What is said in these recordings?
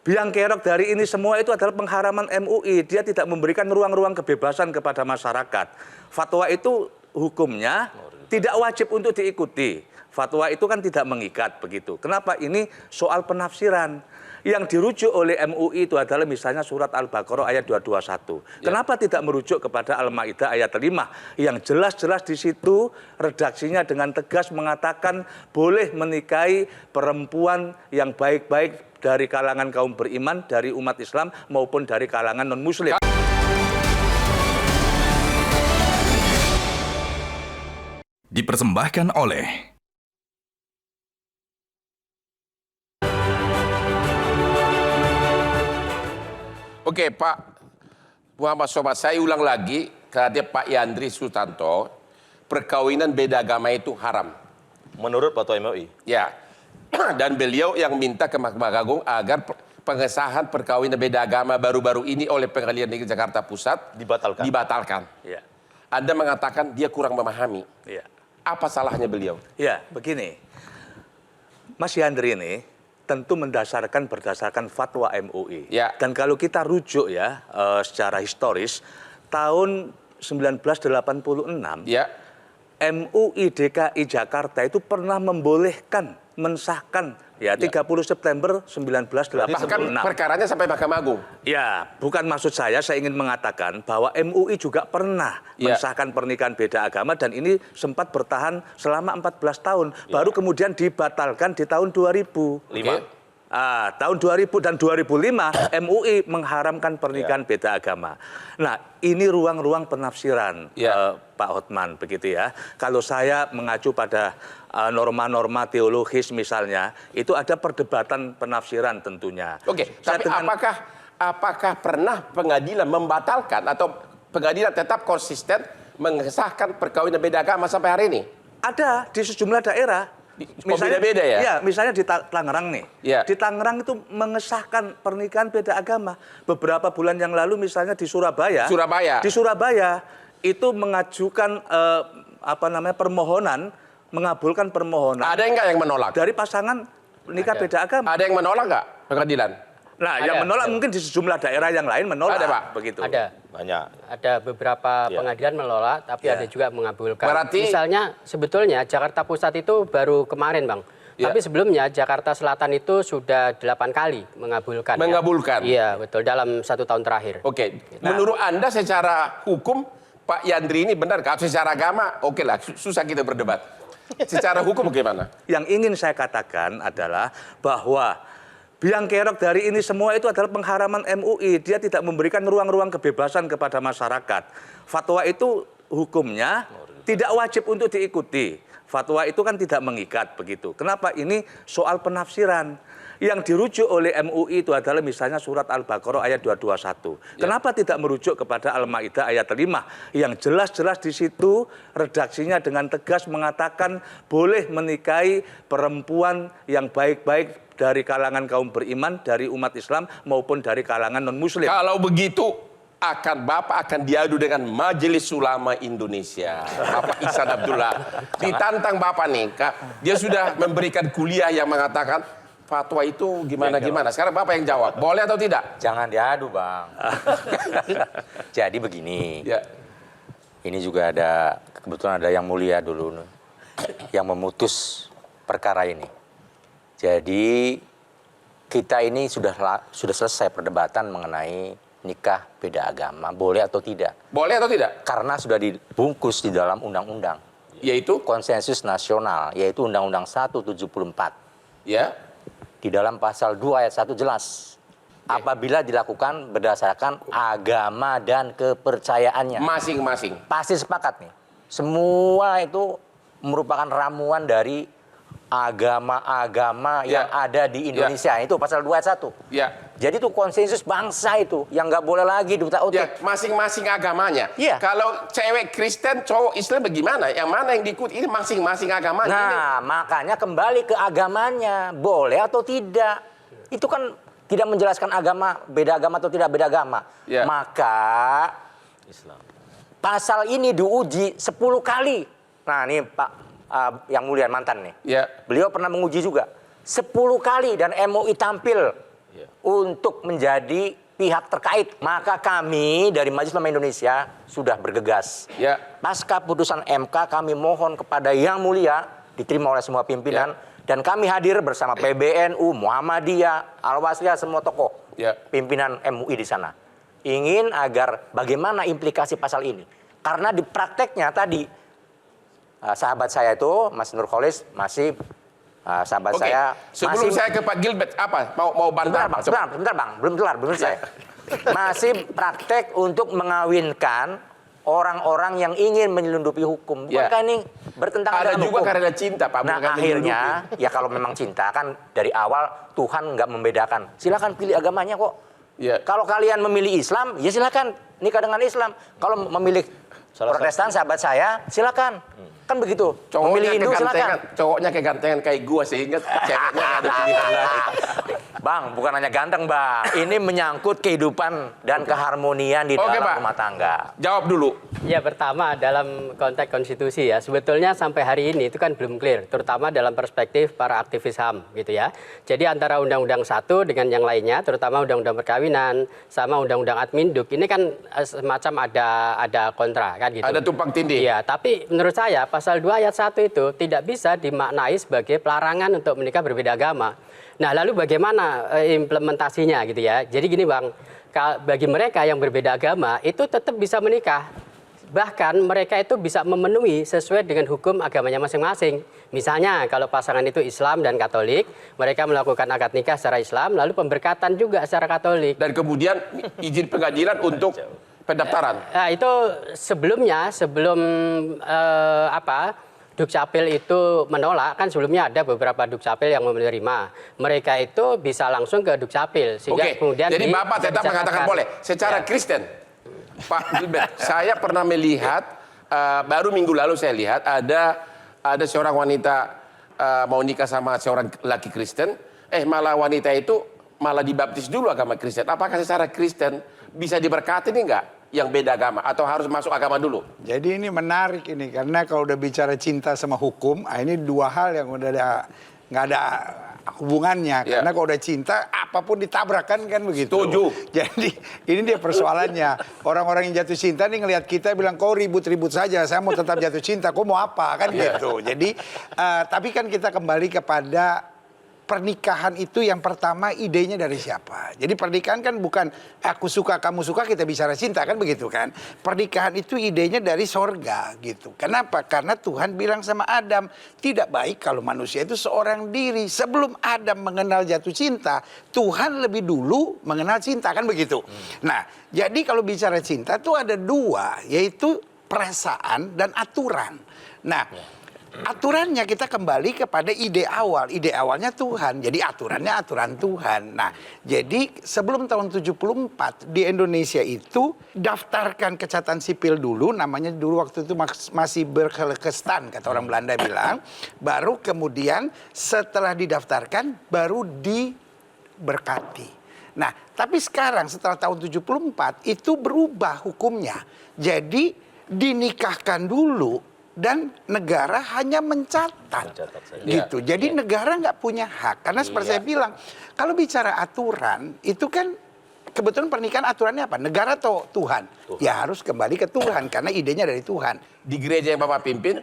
biang kerok dari ini semua itu adalah pengharaman MUI. Dia tidak memberikan ruang-ruang kebebasan kepada masyarakat. Fatwa itu hukumnya tidak wajib untuk diikuti. Fatwa itu kan tidak mengikat begitu. Kenapa? Ini soal penafsiran. Yang dirujuk oleh MUI itu adalah misalnya surat Al-Baqarah ayat 221. Kenapa tidak merujuk kepada Al-Maidah ayat 5 yang jelas-jelas di situ redaksinya dengan tegas mengatakan boleh menikahi perempuan yang baik-baik dari kalangan kaum beriman, dari umat Islam maupun dari kalangan non-muslim. Dipersembahkan oleh Oke, Pak Muhammad Sobat, saya ulang lagi karena Pak Yandri Sutanto, perkawinan beda agama itu haram. Menurut Fatwa MUI. Ya, dan beliau yang minta ke Mahkamah Agung agar pengesahan perkawinan beda agama baru-baru ini oleh Pengadilan Negeri Jakarta Pusat dibatalkan. Ya. Anda mengatakan dia kurang memahami. Ya. Apa salahnya beliau? Ya, begini. Mas Yandri ini tentu berdasarkan fatwa MUI. Ya. Dan kalau kita rujuk ya secara historis, tahun 1986 Ya. MUI DKI Jakarta itu pernah membolehkan mensahkan ya 30 September 1986. Bahkan perkaranya sampai Mahkamah Agung. Ya, bukan maksud saya ingin mengatakan bahwa MUI juga pernah mensahkan pernikahan beda agama dan ini sempat bertahan selama 14 tahun. Baru kemudian dibatalkan di tahun 2000. Tahun 2000 dan 2005 MUI mengharamkan pernikahan beda agama. Nah, ini ruang-ruang penafsiran Pak Hotman begitu ya. Kalau saya mengacu pada norma-norma teologis misalnya, itu ada perdebatan penafsiran tentunya. Oke, tapi apakah pernah pengadilan membatalkan atau pengadilan tetap konsisten mengesahkan perkawinan beda agama sampai hari ini? Ada di sejumlah daerah. Misalnya beda ya? Ya, misalnya di Tangerang nih. Ya. Di Tangerang itu mengesahkan pernikahan beda agama. Beberapa bulan yang lalu misalnya di Surabaya. Di Surabaya itu mengajukan permohonan, mengabulkan permohonan. Ada enggak yang menolak? Dari pasangan nikah beda agama. Ada yang menolak enggak pengadilan? Nah, yang menolak mungkin di sejumlah daerah yang lain menolak. Ada, Pak? Begitu. Ada. Banyak. Ada beberapa pengadilan menolak, tapi ada juga mengabulkan. Berarti, misalnya sebetulnya Jakarta Pusat itu baru kemarin, Bang. Tapi sebelumnya Jakarta Selatan itu sudah 8 kali mengabulkan. Mengabulkan? Iya, betul. Dalam 1 tahun terakhir. Oke. Menurut Anda secara hukum, Pak Yandri ini benar? Kalau secara agama, oke lah, susah kita berdebat. Secara hukum bagaimana? Yang ingin saya katakan adalah bahwa biang kerok dari ini semua itu adalah pengharaman MUI. Dia tidak memberikan ruang-ruang kebebasan kepada masyarakat. Fatwa itu hukumnya tidak wajib untuk diikuti. Fatwa itu kan tidak mengikat begitu. Kenapa? Ini soal penafsiran. Yang dirujuk oleh MUI itu adalah misalnya surat Al-Baqarah ayat 221. Kenapa tidak merujuk kepada Al-Maidah ayat 5 yang jelas-jelas di situ redaksinya dengan tegas mengatakan boleh menikahi perempuan yang baik-baik dari kalangan kaum beriman, dari umat Islam maupun dari kalangan non-muslim. Kalau begitu, Bapak akan diadu dengan Majelis Ulama Indonesia. Bapak Ihsan Abdullah. Ditantang Bapak nih, dia sudah memberikan kuliah yang mengatakan fatwa itu gimana-gimana. Sekarang Bapak yang jawab, boleh atau tidak? Jangan diadu, Bang. Jadi begini. Ya. Ini juga kebetulan ada yang mulia dulu yang memutus perkara ini. Jadi kita ini sudah selesai perdebatan mengenai nikah beda agama, boleh atau tidak? Boleh atau tidak? Karena sudah dibungkus di dalam undang-undang. Yaitu? Konsensus nasional, yaitu Undang-Undang 174. Ya. Di dalam pasal 2 ayat 1 jelas. Apabila dilakukan berdasarkan agama dan kepercayaannya. Masing-masing. Pasti sepakat nih. Semua itu merupakan ramuan dari agama-agama yang ada di Indonesia. Itu pasal 2 ayat 1. Ya. Jadi itu konsensus bangsa itu yang nggak boleh lagi diutak-utik. Ya, masing-masing agamanya. Iya. Kalau cewek Kristen, cowok Islam bagaimana? Yang mana yang diikut? Ini masing-masing agamanya. Nah, makanya kembali ke agamanya. Boleh atau tidak. Itu kan tidak menjelaskan agama, beda agama atau tidak beda agama. Ya. Maka Islam. Pasal ini diuji 10 kali. Nah, ini Pak yang mulia mantan nih. Ya. Beliau pernah menguji juga 10 kali dan MUI tampil untuk menjadi pihak terkait. Maka kami dari Majelis Ulama Indonesia sudah bergegas. Ya. Pasca putusan MK kami mohon kepada Yang Mulia diterima oleh semua pimpinan dan kami hadir bersama PBNU, Muhammadiyah, Al-Wasliyah, semua tokoh pimpinan MUI di sana. Ingin agar bagaimana implikasi pasal ini. Karena di prakteknya tadi sahabat saya itu Mas Nurkholis masih sahabat saya sebelum masih, saya ke Pak Gilbert apa mau bantah sebentar bang, belum kelar saya. Masih praktek untuk mengawinkan orang-orang yang ingin menyelundupi hukum. Bukankah ini bertentangan ada dengan juga hukum? karena cinta Pak. Nah akhirnya ya kalau memang cinta kan dari awal Tuhan nggak membedakan. Silakan pilih agamanya kok. Kalau kalian memilih Islam ya silakan nikah dengan Islam. Kalau memilih Protestan sahabat saya silakan. Kan begitu. Memilih Hindu silakan. Cowoknya kegantengan kayak gua sehingga ceweknya ada pilihan lain. Bang, bukan hanya ganteng, Bang. Ini menyangkut kehidupan dan keharmonian di dalam Pak. rumah tangga. Jawab dulu. Ya, pertama dalam konteks konstitusi ya, sebetulnya sampai hari ini itu kan belum clear, terutama dalam perspektif para aktivis HAM gitu ya. Jadi antara Undang-Undang 1 dengan yang lainnya, terutama Undang-Undang Perkawinan sama Undang-Undang Adminduk, ini kan semacam ada kontra kan gitu. Ada tumpang tindih. Iya, tapi menurut saya pasal 2 ayat 1 itu tidak bisa dimaknai sebagai pelarangan untuk menikah berbeda agama. Nah, lalu bagaimana implementasinya gitu ya? Jadi gini Bang, bagi mereka yang berbeda agama itu tetap bisa menikah. Bahkan mereka itu bisa memenuhi sesuai dengan hukum agamanya masing-masing. Misalnya kalau pasangan itu Islam dan Katolik, mereka melakukan akad nikah secara Islam, lalu pemberkatan juga secara Katolik. Dan kemudian izin pengadilan untuk pendaftaran. Nah, itu sebelum Dukcapil itu menolak, kan sebelumnya ada beberapa Dukcapil yang menerima. Mereka itu bisa langsung ke Dukcapil. Oke, kemudian jadi Bapak tetap mengatakan boleh. Secara Kristen, Pak Gilbert, saya pernah melihat, baru minggu lalu saya lihat, ada seorang wanita mau nikah sama seorang laki Kristen, malah wanita itu malah dibaptis dulu agama Kristen. Apakah secara Kristen bisa diberkati nih enggak? Yang beda agama atau harus masuk agama dulu? Jadi ini menarik ini karena kalau udah bicara cinta sama hukum, ini dua hal yang udah nggak ada hubungannya. Karena kalau udah cinta apapun ditabrakan kan begitu. Setuju. Jadi ini dia persoalannya. Orang-orang yang jatuh cinta nih ngelihat kita bilang kau ribut-ribut saja, saya mau tetap jatuh cinta, kau mau apa kan gitu. Jadi tapi kan kita kembali kepada pernikahan itu yang pertama idenya dari siapa? Jadi pernikahan kan bukan aku suka kamu suka kita bicara cinta kan begitu kan? Pernikahan itu idenya dari sorga gitu. Kenapa? Karena Tuhan bilang sama Adam tidak baik kalau manusia itu seorang diri. Sebelum Adam mengenal jatuh cinta, Tuhan lebih dulu mengenal cinta kan begitu. Nah jadi kalau bicara cinta tuh ada dua, yaitu perasaan dan aturan. Nah aturannya kita kembali kepada ide awal. Ide awalnya Tuhan. Jadi aturannya aturan Tuhan. Nah, jadi sebelum tahun 74 di Indonesia itu daftarkan kecatatan sipil dulu. Namanya dulu waktu itu masih berkelekestan kata orang Belanda bilang. Baru kemudian setelah didaftarkan baru diberkati. Nah, tapi sekarang setelah tahun 74 itu berubah hukumnya. Jadi dinikahkan dulu. Dan negara hanya mencatat gitu. Jadi negara nggak punya hak. Karena seperti saya bilang, kalau bicara aturan, itu kan kebetulan pernikahan aturannya apa? Negara atau Tuhan? Ya harus kembali ke Tuhan, karena idenya dari Tuhan. Di gereja yang Bapak pimpin,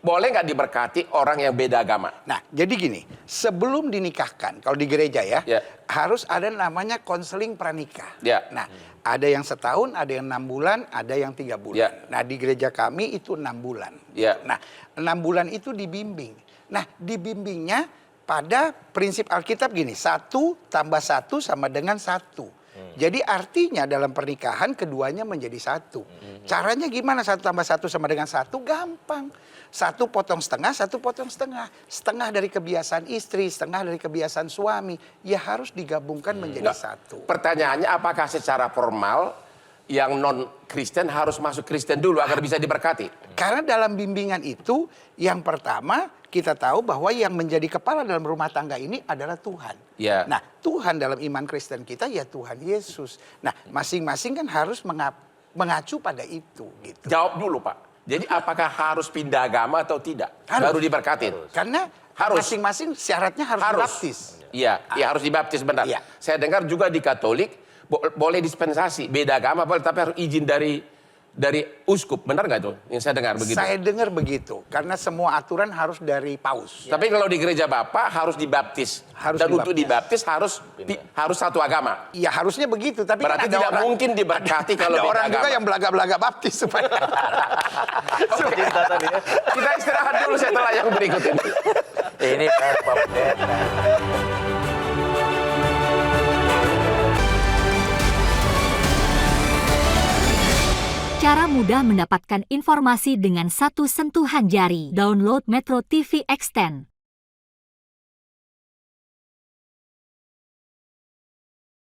boleh nggak diberkati orang yang beda agama? Nah, jadi gini, sebelum dinikahkan, kalau di gereja ya, harus ada namanya konseling pranikah. Nah, ada yang setahun, ada yang 6 bulan, ada yang 3 bulan. Nah, di gereja kami itu 6 bulan. Nah, 6 bulan itu dibimbing. Nah, dibimbingnya pada prinsip Alkitab gini, 1 tambah 1 sama dengan 1. Jadi artinya dalam pernikahan keduanya menjadi 1. Caranya gimana 1 tambah 1 sama dengan 1? Gampang. 1 potong setengah, 1 potong setengah. Setengah dari kebiasaan istri, setengah dari kebiasaan suami. Ya harus digabungkan menjadi 1. Pertanyaannya apakah secara formal yang non-Kristen harus masuk Kristen dulu agar bisa diberkati? Karena dalam bimbingan itu yang pertama kita tahu bahwa yang menjadi kepala dalam rumah tangga ini adalah Tuhan. Nah, Tuhan dalam iman Kristen kita ya Tuhan Yesus. Nah, masing-masing kan harus mengacu pada itu gitu. Jawab dulu, Pak. Jadi apakah harus pindah agama atau tidak? Harus. Baru diberkatin? Karena masing-masing syaratnya harus dibaptis. Iya, harus dibaptis benar. Iya. Saya dengar juga di Katolik boleh dispensasi, beda agama boleh, tapi harus izin dari uskup, benar nggak itu? Yang saya dengar begitu. Saya dengar begitu, karena semua aturan harus dari paus. Tapi kalau di gereja Bapak harus dibaptis. Harus Dan untuk dibaptis. dibaptis harus satu agama. Ya harusnya begitu, tapi Berarti kan ada tidak orang, mungkin diberkati kalau ada beda orang juga agama. yang belaga-belaga baptis supaya. Oke. Kita istirahat dulu setelah yang berikut ini. Ini Pak Pendeta. Cara mudah mendapatkan informasi dengan satu sentuhan jari. Download Metro TV Extend.